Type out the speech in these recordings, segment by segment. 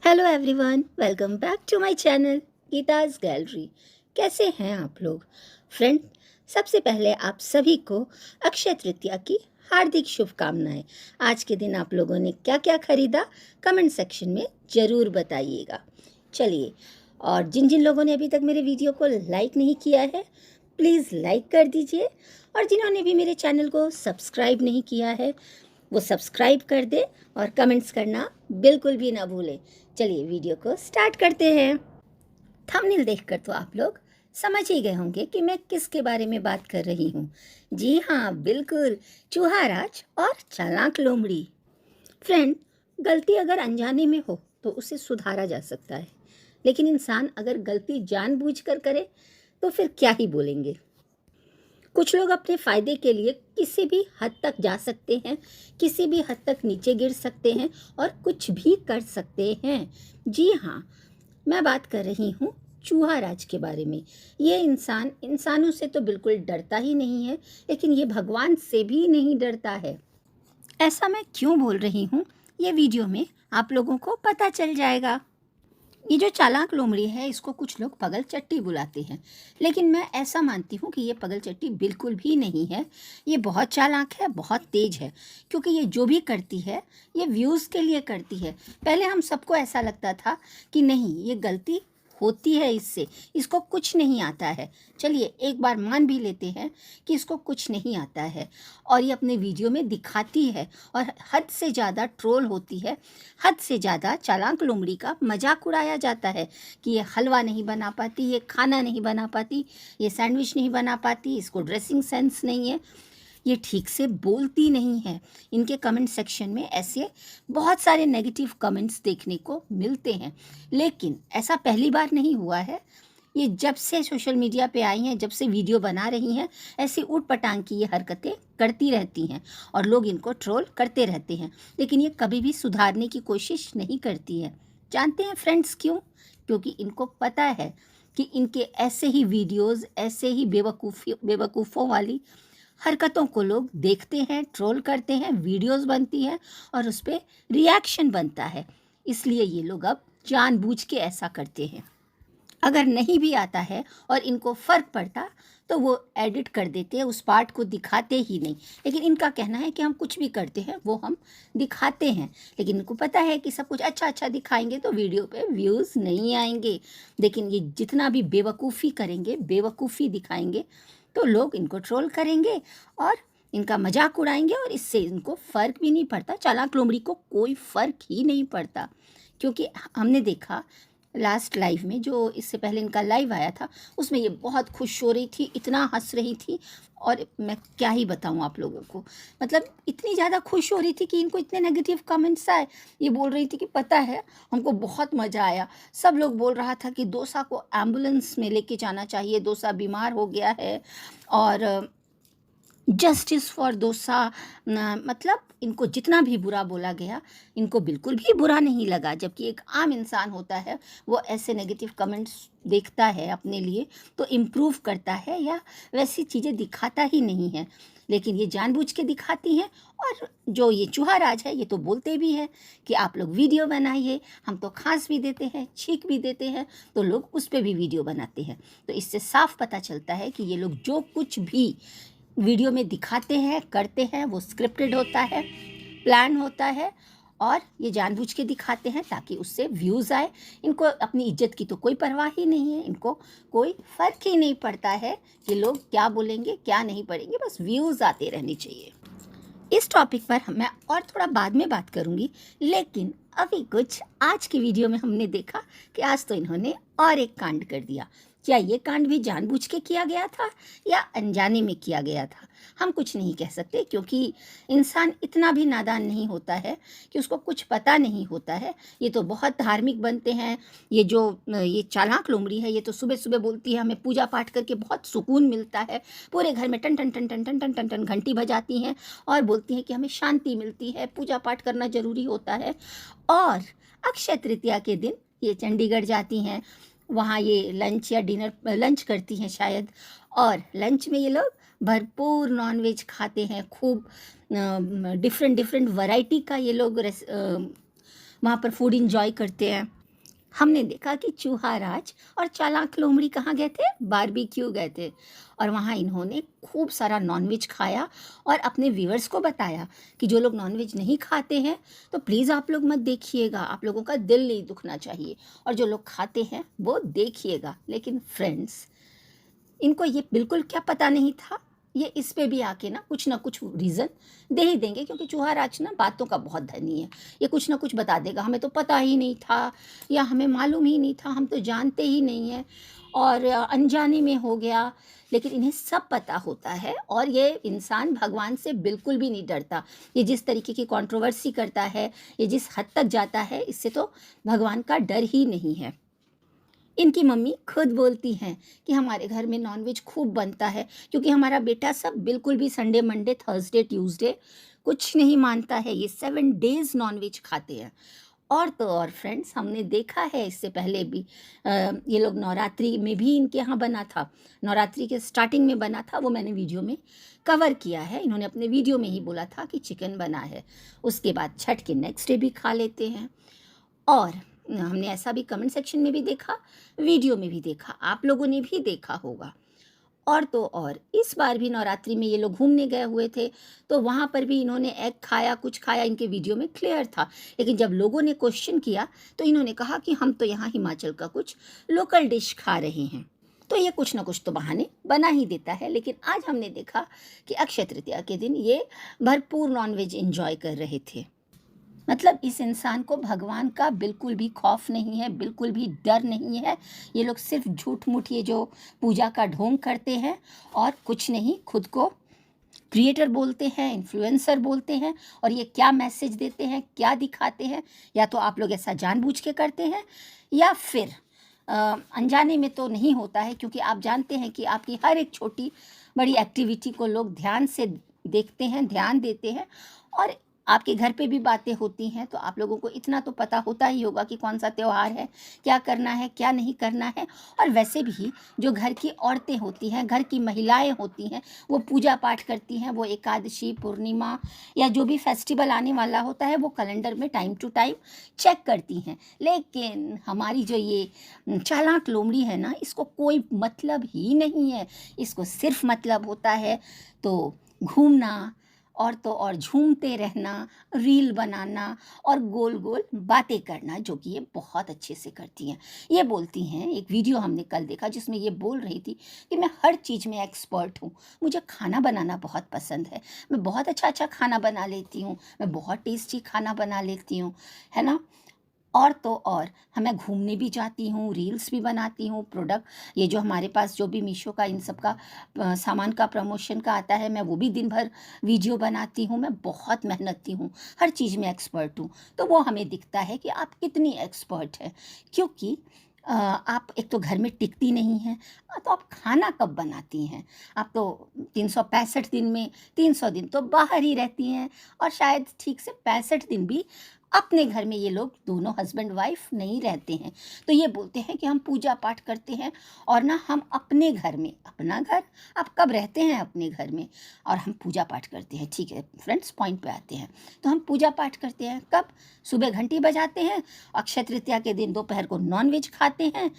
Hello everyone, welcome back to my channel Geeta's gallery. कैसे हैं आप लोग फ्रेंड? सबसे पहले आप सभी को अक्षय तृतीया की हार्दिक शुभकामनाएं। आज के दिन आप लोगों ने क्या क्या खरीदा कमेंट सेक्शन में ज़रूर बताइएगा। चलिए, और जिन जिन लोगों ने अभी तक मेरे वीडियो को लाइक नहीं किया है प्लीज़ लाइक कर दीजिए, और जिन्होंने भी मेरे चैनल को सब्सक्राइब नहीं किया है वो सब्सक्राइब कर दे और कमेंट्स करना बिल्कुल भी ना भूलें। चलिए वीडियो को स्टार्ट करते हैं। थंबनेल देखकर तो आप लोग समझ ही गए होंगे कि मैं किसके बारे में बात कर रही हूँ। जी हाँ, बिल्कुल, चूहा राज और चालाक लोमड़ी। फ्रेंड, गलती अगर अनजाने में हो तो उसे सुधारा जा सकता है, लेकिन इंसान अगर गलती जानबूझकर करे तो फिर क्या ही बोलेंगे। कुछ लोग अपने फ़ायदे के लिए किसी भी हद तक जा सकते हैं, किसी भी हद तक नीचे गिर सकते हैं और कुछ भी कर सकते हैं। जी हाँ, मैं बात कर रही हूँ चूहा राज के बारे में। ये इंसान इंसानों से तो बिल्कुल डरता ही नहीं है, लेकिन ये भगवान से भी नहीं डरता है। ऐसा मैं क्यों बोल रही हूँ, ये वीडियो में आप लोगों को पता चल जाएगा। ये जो चालाक लोमड़ी है इसको कुछ लोग पगल चट्टी बुलाते हैं, लेकिन मैं ऐसा मानती हूँ कि ये पगल चट्टी बिल्कुल भी नहीं है। ये बहुत चालाक है, बहुत तेज है, क्योंकि ये जो भी करती है ये व्यूज़ के लिए करती है। पहले हम सबको ऐसा लगता था कि नहीं, ये गलती होती है इससे, इसको कुछ नहीं आता है। चलिए एक बार मान भी लेते हैं कि इसको कुछ नहीं आता है, और ये अपने वीडियो में दिखाती है और हद से ज़्यादा ट्रोल होती है। हद से ज़्यादा चालाक लोमड़ी का मजाक उड़ाया जाता है कि ये हलवा नहीं बना पाती, ये खाना नहीं बना पाती, ये सैंडविच नहीं बना पाती, इसको ड्रेसिंग सेंस नहीं है, ये ठीक से बोलती नहीं है। इनके कमेंट सेक्शन में ऐसे बहुत सारे नेगेटिव कमेंट्स देखने को मिलते हैं, लेकिन ऐसा पहली बार नहीं हुआ है। ये जब से सोशल मीडिया पे आई हैं, जब से वीडियो बना रही हैं, ऐसी ऊट पटांग की ये हरकतें करती रहती हैं और लोग इनको ट्रोल करते रहते हैं, लेकिन ये कभी भी सुधारने की कोशिश नहीं करती है। जानते हैं फ्रेंड्स क्यों? क्योंकि इनको पता है कि इनके ऐसे ही वीडियोस, ऐसे ही बेवकूफ़ों वाली हरकतों को लोग देखते हैं, ट्रोल करते हैं, वीडियोस बनती हैं और उस पर रिएक्शन बनता है। इसलिए ये लोग अब जानबूझ के ऐसा करते हैं। अगर नहीं भी आता है और इनको फ़र्क पड़ता तो वो एडिट कर देते, उस पार्ट को दिखाते ही नहीं। लेकिन इनका कहना है कि हम कुछ भी करते हैं वो हम दिखाते हैं, लेकिन इनको पता है कि सब कुछ अच्छा अच्छा दिखाएंगे तो वीडियो पे व्यूज़ नहीं आएंगे। लेकिन ये जितना भी बेवकूफ़ी करेंगे, बेवकूफ़ी दिखाएंगे, तो लोग इनको ट्रोल करेंगे और इनका मजाक उड़ाएंगे, और इससे इनको फ़र्क भी नहीं पड़ता। चालाक लोमड़ी को कोई फ़र्क ही नहीं पड़ता, क्योंकि हमने देखा लास्ट लाइव में, जो इससे पहले इनका लाइव आया था, उसमें ये बहुत खुश हो रही थी, इतना हंस रही थी, और मैं क्या ही बताऊं आप लोगों को। मतलब इतनी ज़्यादा खुश हो रही थी कि इनको इतने नेगेटिव कमेंट्स आए। ये बोल रही थी कि पता है हमको बहुत मज़ा आया, सब लोग बोल रहा था कि डोसा को एम्बुलेंस में लेके जाना चाहिए, डोसा बीमार हो गया है, और जस्टिस फॉर डोसा। मतलब इनको जितना भी बुरा बोला गया, इनको बिल्कुल भी बुरा नहीं लगा। जबकि एक आम इंसान होता है, वो ऐसे नेगेटिव कमेंट्स देखता है अपने लिए तो इम्प्रूव करता है, या वैसी चीज़ें दिखाता ही नहीं है, लेकिन ये जानबूझ के दिखाती हैं। और जो ये चूहा राज है, ये तो बोलते भी हैं कि आप लोग वीडियो बनाइए, हम तो खांस भी देते हैं, छींक भी देते हैं, तो लोग उस पर भी वीडियो बनाते हैं। तो इससे साफ पता चलता है कि ये लोग जो कुछ भी वीडियो में दिखाते हैं, करते हैं, वो स्क्रिप्टेड होता है, प्लान होता है, और ये जानबूझ के दिखाते हैं ताकि उससे व्यूज़ आए। इनको अपनी इज्जत की तो कोई परवाह ही नहीं है, इनको कोई फ़र्क ही नहीं पड़ता है कि लोग क्या बोलेंगे क्या नहीं पढ़ेंगे, बस व्यूज़ आते रहने चाहिए। इस टॉपिक पर मैं और थोड़ा बाद में बात करूंगी, लेकिन अभी कुछ आज की वीडियो में हमने देखा कि आज तो इन्होंने और एक कांड कर दिया। क्या ये कांड भी जानबूझ के किया गया था या अनजाने में किया गया था, हम कुछ नहीं कह सकते, क्योंकि इंसान इतना भी नादान नहीं होता है कि उसको कुछ पता नहीं होता है। ये तो बहुत धार्मिक बनते हैं। ये चालाक लोमड़ी है, ये तो सुबह सुबह बोलती है हमें पूजा पाठ करके बहुत सुकून मिलता है, पूरे घर में टन टन टन टन टन टन टन टन घंटी बजाती हैं और बोलती हैं कि हमें शांति मिलती है, पूजा पाठ करना ज़रूरी होता है। और अक्षय तृतीया के दिन ये चंडीगढ़ जाती हैं, वहाँ ये लंच या डिनर, लंच करती हैं शायद, और लंच में ये लोग भरपूर नॉनवेज खाते हैं, खूब डिफरेंट डिफरेंट वैरायटी का ये लोग वहाँ पर फूड इंजॉय करते हैं। हमने देखा कि चूहा राज और चालाक लोमड़ी कहाँ गए थे, बारबेक्यू गए थे, और वहाँ इन्होंने खूब सारा नॉनवेज खाया और अपने व्यूअर्स को बताया कि जो लोग नॉनवेज नहीं खाते हैं तो प्लीज़ आप लोग मत देखिएगा, आप लोगों का दिल नहीं दुखना चाहिए, और जो लोग खाते हैं वो देखिएगा। लेकिन फ्रेंड्स, इनको ये बिल्कुल क्या पता नहीं था, ये इस पे भी आके ना कुछ रीज़न दे ही देंगे, क्योंकि चूहा राज ना बातों का बहुत धनी है। ये कुछ ना कुछ बता देगा, हमें तो पता ही नहीं था, या हमें मालूम ही नहीं था, हम तो जानते ही नहीं हैं, और अनजाने में हो गया। लेकिन इन्हें सब पता होता है, और ये इंसान भगवान से बिल्कुल भी नहीं डरता। ये जिस तरीके की कंट्रोवर्सी करता है, ये जिस हद तक जाता है, इससे तो भगवान का डर ही नहीं है। इनकी मम्मी खुद बोलती हैं कि हमारे घर में नॉनवेज खूब बनता है, क्योंकि हमारा बेटा सब बिल्कुल भी संडे मंडे थर्सडे ट्यूसडे कुछ नहीं मानता है, ये 7 डेज़ नॉनवेज खाते हैं। और तो और फ्रेंड्स, हमने देखा है इससे पहले भी ये लोग नवरात्रि में भी इनके यहाँ बना था, नवरात्रि के स्टार्टिंग में बना था, वो मैंने वीडियो में कवर किया है। इन्होंने अपने वीडियो में ही बोला था कि चिकन बना है। उसके बाद छठ के नेक्स्ट डे भी खा लेते हैं। और हमने ऐसा भी कमेंट सेक्शन में भी देखा, वीडियो में भी देखा, आप लोगों ने भी देखा होगा। और तो और इस बार भी नवरात्रि में ये लोग घूमने गए हुए थे, तो वहाँ पर भी इन्होंने एग खाया, कुछ खाया, इनके वीडियो में क्लियर था। लेकिन जब लोगों ने क्वेश्चन किया तो इन्होंने कहा कि हम तो यहाँ हिमाचल का कुछ लोकल डिश खा रहे हैं। तो ये कुछ ना कुछ तो बहाने बना ही देता है। लेकिन आज हमने देखा कि अक्षय तृतीया के दिन ये भरपूर नॉनवेज एंजॉय कर रहे थे। मतलब इस इंसान को भगवान का बिल्कुल भी खौफ नहीं है, बिल्कुल भी डर नहीं है। ये लोग सिर्फ झूठ मूठ ये जो पूजा का ढोंग करते हैं और कुछ नहीं, खुद को क्रिएटर बोलते हैं, इन्फ्लुएंसर बोलते हैं, और ये क्या मैसेज देते हैं, क्या दिखाते हैं, या तो आप लोग ऐसा जानबूझ के करते हैं, या फिर अनजाने में तो नहीं होता है, क्योंकि आप जानते हैं कि आपकी हर एक छोटी बड़ी एक्टिविटी को लोग ध्यान से देखते हैं, ध्यान देते हैं। और आपके घर पे भी बातें होती हैं, तो आप लोगों को इतना तो पता होता ही होगा कि कौन सा त्यौहार है, क्या करना है, क्या नहीं करना है। और वैसे भी जो घर की औरतें होती हैं, घर की महिलाएं होती हैं, वो पूजा पाठ करती हैं, वो एकादशी, पूर्णिमा या जो भी फेस्टिवल आने वाला होता है वो कैलेंडर में टाइम टू टाइम चेक करती हैं। लेकिन हमारी जो ये चालाक लोमड़ी है ना, इसको कोई मतलब ही नहीं है। इसको सिर्फ मतलब होता है तो घूमना, और तो और झूमते रहना, रील बनाना और गोल गोल बातें करना, जो कि ये बहुत अच्छे से करती हैं। ये बोलती हैं, एक वीडियो हमने कल देखा जिसमें ये बोल रही थी कि मैं हर चीज़ में एक्सपर्ट हूँ, मुझे खाना बनाना बहुत पसंद है, मैं बहुत अच्छा अच्छा खाना बना लेती हूँ, मैं बहुत टेस्टी खाना बना लेती हूँ, है ना। और तो और मैं घूमने भी जाती हूँ, रील्स भी बनाती हूँ, प्रोडक्ट ये जो हमारे पास जो भी मीशो का इन सब का सामान का प्रमोशन का आता है, मैं वो भी दिन भर वीडियो बनाती हूँ, मैं बहुत मेहनती हूँ, हर चीज़ में एक्सपर्ट हूँ। तो वो हमें दिखता है कि आप कितनी एक्सपर्ट हैं, क्योंकि आप एक तो घर में टिकती नहीं हैं, तो आप खाना कब बनाती हैं? आप तो 365 दिन में 300 दिन तो बाहर ही रहती हैं, और शायद ठीक से 65 दिन भी अपने घर में ये लोग दोनों हस्बैंड वाइफ नहीं रहते हैं। तो ये बोलते हैं कि हम पूजा पाठ करते हैं, और ना हम अपने घर में, अपना घर, आप कब रहते हैं अपने घर में, और हम पूजा पाठ करते हैं। ठीक है फ्रेंड्स, पॉइंट पे आते हैं। तो हम पूजा पाठ करते हैं कब? सुबह घंटी बजाते हैं, अक्षय तृतीया के दिन दोपहर को नॉनवेज खाते हैं,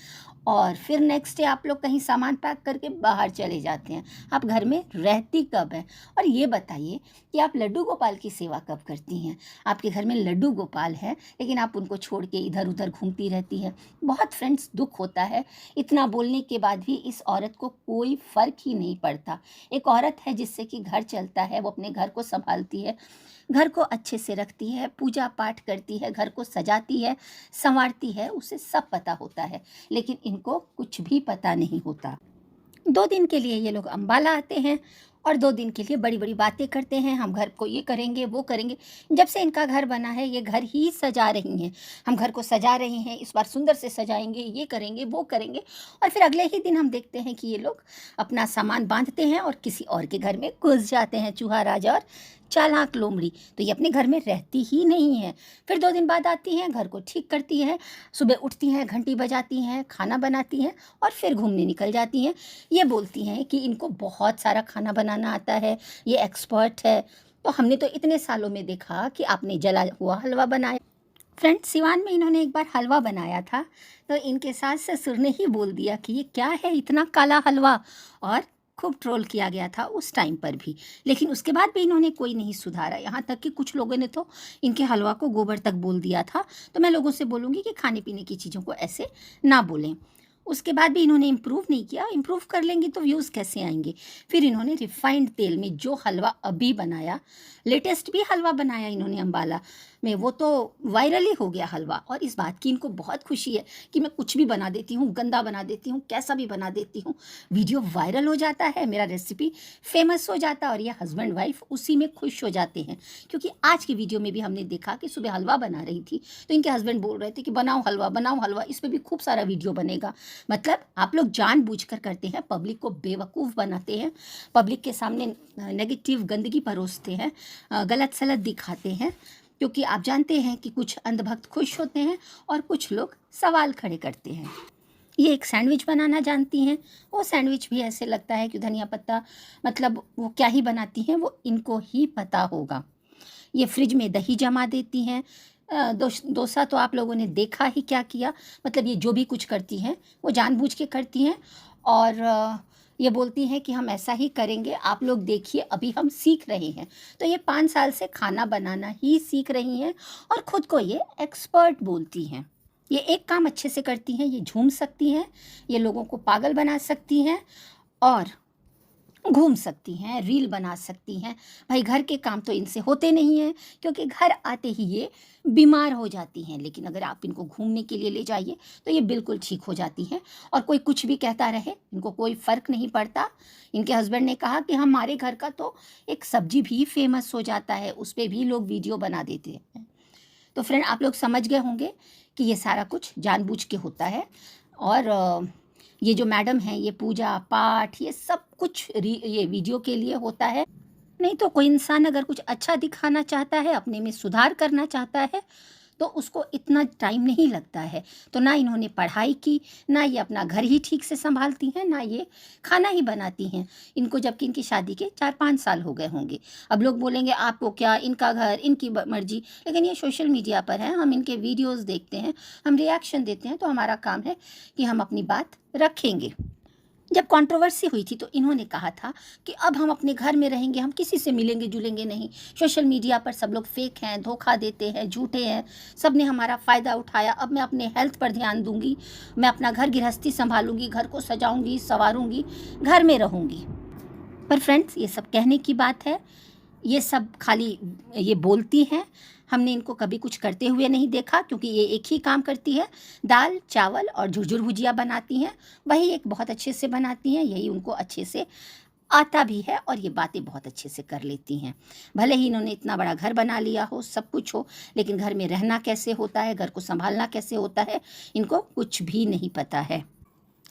और फिर नेक्स्ट डे आप लोग कहीं सामान पैक करके बाहर चले जाते हैं। आप घर में रहती कब हैं? और ये बताइए कि आप लड्डू गोपाल की सेवा कब करती हैं? आपके घर में लड्डू गोपाल है, लेकिन आप उनको छोड़ के इधर उधर घूमती रहती हैं। बहुत फ्रेंड्स दुख होता है, इतना बोलने के बाद भी इस औरत को कोई फ़र्क ही नहीं पड़ता। एक औरत है जिससे कि घर चलता है, वो अपने घर को संभालती है, घर को अच्छे से रखती है, पूजा पाठ करती है, घर को सजाती है, संवारती है, उसे सब पता होता है। लेकिन इनको कुछ भी पता नहीं होता। 2 दिन के लिए ये लोग अम्बाला आते हैं, और 2 दिन के लिए बड़ी बड़ी बातें करते हैं, हम घर को ये करेंगे वो करेंगे। जब से इनका घर बना है ये घर ही सजा रही हैं, हम घर को सजा रहे हैं, इस बार सुंदर से सजाएंगे, ये करेंगे वो करेंगे। और फिर अगले ही दिन हम देखते हैं कि ये लोग अपना सामान बांधते हैं और किसी और के घर में घुस जाते हैं, चूहा राजा और चालाक लोमड़ी। तो ये अपने घर में रहती ही नहीं है। फिर 2 दिन बाद आती हैं, घर को ठीक करती हैं, सुबह उठती हैं, घंटी बजाती हैं, खाना बनाती हैं, और फिर घूमने निकल जाती हैं। ये बोलती हैं कि इनको बहुत सारा खाना बनाना आता है, ये एक्सपर्ट है। तो हमने तो इतने सालों में देखा कि आपने जला हुआ हलवा बनाया, फ्रेंड्स, सिवान में इन्होंने एक बार हलवा बनाया था, तो इनके सास ससुर ने ही बोल दिया कि ये क्या है इतना काला हलवा, और खूब ट्रोल किया गया था उस टाइम पर भी। लेकिन उसके बाद भी इन्होंने कोई नहीं सुधारा, यहाँ तक कि कुछ लोगों ने तो इनके हलवा को गोबर तक बोल दिया था। तो मैं लोगों से बोलूँगी कि खाने पीने की चीज़ों को ऐसे ना बोलें। उसके बाद भी इन्होंने इम्प्रूव नहीं किया। इम्प्रूव कर लेंगे तो व्यूज़ कैसे आएंगे। फिर इन्होंने रिफाइंड तेल में जो हलवा अभी बनाया, लेटेस्ट भी हलवा बनाया इन्होंने अम्बाला में, वो तो वायरल ही हो गया हलवा। और इस बात की इनको बहुत खुशी है कि मैं कुछ भी बना देती हूँ, गंदा बना देती हूँ, कैसा भी बना देती हूँ, वीडियो वायरल हो जाता है, मेरा रेसिपी फेमस हो जाता है, और ये हस्बैंड वाइफ उसी में खुश हो जाते हैं। क्योंकि आज की वीडियो में भी हमने देखा कि सुबह हलवा बना रही थी तो इनके हस्बैंड बोल रहे थे कि बनाओ हलवा, इस पर भी खूब सारा वीडियो बनेगा। मतलब आप लोग जानबूझकर करते हैं, पब्लिक को बेवकूफ़ बनाते हैं, पब्लिक के सामने नेगेटिव गंदगी परोसते हैं, गलत सलत दिखाते हैं। क्योंकि आप जानते हैं कि कुछ अंधभक्त खुश होते हैं और कुछ लोग सवाल खड़े करते हैं। ये एक सैंडविच बनाना जानती हैं, वो सैंडविच भी ऐसे लगता है कि धनिया पत्ता, मतलब वो क्या ही बनाती हैं, वो इनको ही पता होगा। ये फ्रिज में दही जमा देती हैं। डोसा तो आप लोगों ने देखा ही क्या किया। मतलब ये जो भी कुछ करती हैं वो जानबूझ के करती हैं, और ये बोलती हैं कि हम ऐसा ही करेंगे, आप लोग देखिए अभी हम सीख रहे हैं। तो ये 5 साल से खाना बनाना ही सीख रही हैं और ख़ुद को ये एक्सपर्ट बोलती हैं। ये एक काम अच्छे से करती हैं, ये झूम सकती हैं, ये लोगों को पागल बना सकती हैं और घूम सकती हैं, रील बना सकती हैं। भाई घर के काम तो इनसे होते नहीं हैं, क्योंकि घर आते ही ये बीमार हो जाती हैं। लेकिन अगर आप इनको घूमने के लिए ले जाइए तो ये बिल्कुल ठीक हो जाती हैं, और कोई कुछ भी कहता रहे इनको कोई फ़र्क नहीं पड़ता। इनके हस्बैंड ने कहा कि हमारे घर का तो एक सब्जी भी फेमस हो जाता है, उस पर भी लोग वीडियो बना देते हैं। तो फ्रेंड, आप लोग समझ गए होंगे कि ये सारा कुछ जानबूझ के होता है। और ये जो मैडम हैं, ये पूजा पाठ, ये सब कुछ ये वीडियो के लिए होता है। नहीं तो कोई इंसान अगर कुछ अच्छा दिखाना चाहता है, अपने में सुधार करना चाहता है, तो उसको इतना टाइम नहीं लगता है। तो ना इन्होंने पढ़ाई की, ना ये अपना घर ही ठीक से संभालती हैं, ना ये खाना ही बनाती हैं। इनको जबकि इनकी शादी के 4-5 साल हो गए होंगे। अब लोग बोलेंगे आपको क्या, इनका घर, इनकी मर्जी। लेकिन ये सोशल मीडिया पर है, हम इनके वीडियोज़ देखते हैं, हम रिएक्शन देते हैं, तो हमारा काम है कि हम अपनी बात रखेंगे। जब कंट्रोवर्सी हुई थी तो इन्होंने कहा था कि अब हम अपने घर में रहेंगे, हम किसी से मिलेंगे जुलेंगे नहीं। सोशल मीडिया पर सब लोग फेक हैं, धोखा देते हैं, झूठे हैं, सब ने हमारा फ़ायदा उठाया। अब मैं अपने हेल्थ पर ध्यान दूंगी, मैं अपना घर गृहस्थी संभालूंगी, घर को सजाऊंगी, संवारूंगी, घर में रहूंगी। पर फ्रेंड्स, ये सब कहने की बात है, ये सब खाली ये बोलती हैं। हमने इनको कभी कुछ करते हुए नहीं देखा, क्योंकि ये एक ही काम करती है, दाल चावल और झुरझुर भुजिया बनाती हैं। वही एक बहुत अच्छे से बनाती हैं, यही उनको अच्छे से आता भी है, और ये बातें बहुत अच्छे से कर लेती हैं। भले ही इन्होंने इतना बड़ा घर बना लिया हो, सब कुछ हो, लेकिन घर में रहना कैसे होता है, घर को संभालना कैसे होता है, इनको कुछ भी नहीं पता है।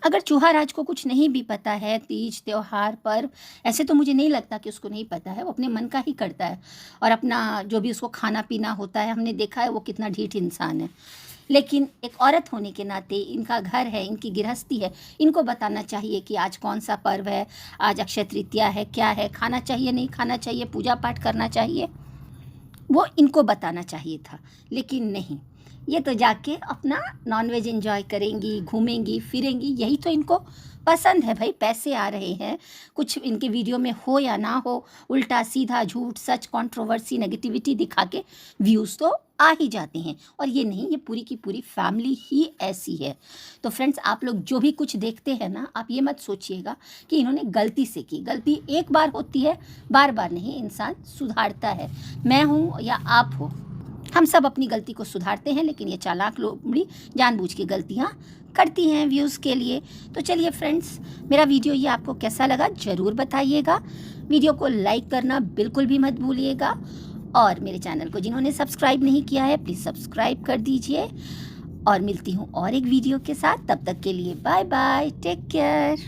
अगर चूहा राज को कुछ नहीं भी पता है, तीज त्योहार पर्व, ऐसे तो मुझे नहीं लगता कि उसको नहीं पता है। वो अपने मन का ही करता है, और अपना जो भी उसको खाना पीना होता है, हमने देखा है वो कितना ढीठ इंसान है। लेकिन एक औरत होने के नाते, इनका घर है, इनकी गृहस्थी है, इनको बताना चाहिए कि आज कौन सा पर्व है, आज अक्षय तृतीया है, क्या है, खाना चाहिए नहीं खाना चाहिए, पूजा पाठ करना चाहिए, वो इनको बताना चाहिए था। लेकिन नहीं, ये तो जाके अपना नॉनवेज एंजॉय करेंगी, घूमेंगी फिरेंगी, यही तो इनको पसंद है। भाई पैसे आ रहे हैं, कुछ इनके वीडियो में हो या ना हो, उल्टा सीधा झूठ सच कंट्रोवर्सी नेगेटिविटी दिखा के व्यूज़ तो आ ही जाते हैं। और ये नहीं, ये पूरी की पूरी फैमिली ही ऐसी है। तो फ्रेंड्स, आप लोग जो भी कुछ देखते हैं ना, आप ये मत सोचिएगा कि इन्होंने गलती से की। गलती एक बार होती है, बार बार नहीं, इंसान सुधारता है। मैं हूँ या आप हो, हम सब अपनी गलती को सुधारते हैं, लेकिन ये चालाक लोमड़ी जानबूझ के गलतियाँ करती हैं व्यूज़ के लिए। तो चलिए फ्रेंड्स, मेरा वीडियो ये आपको कैसा लगा ज़रूर बताइएगा। वीडियो को लाइक करना बिल्कुल भी मत भूलिएगा, और मेरे चैनल को जिन्होंने सब्सक्राइब नहीं किया है प्लीज़ सब्सक्राइब कर दीजिए। और मिलती हूँ और एक वीडियो के साथ, तब तक के लिए बाय बाय, टेक केयर।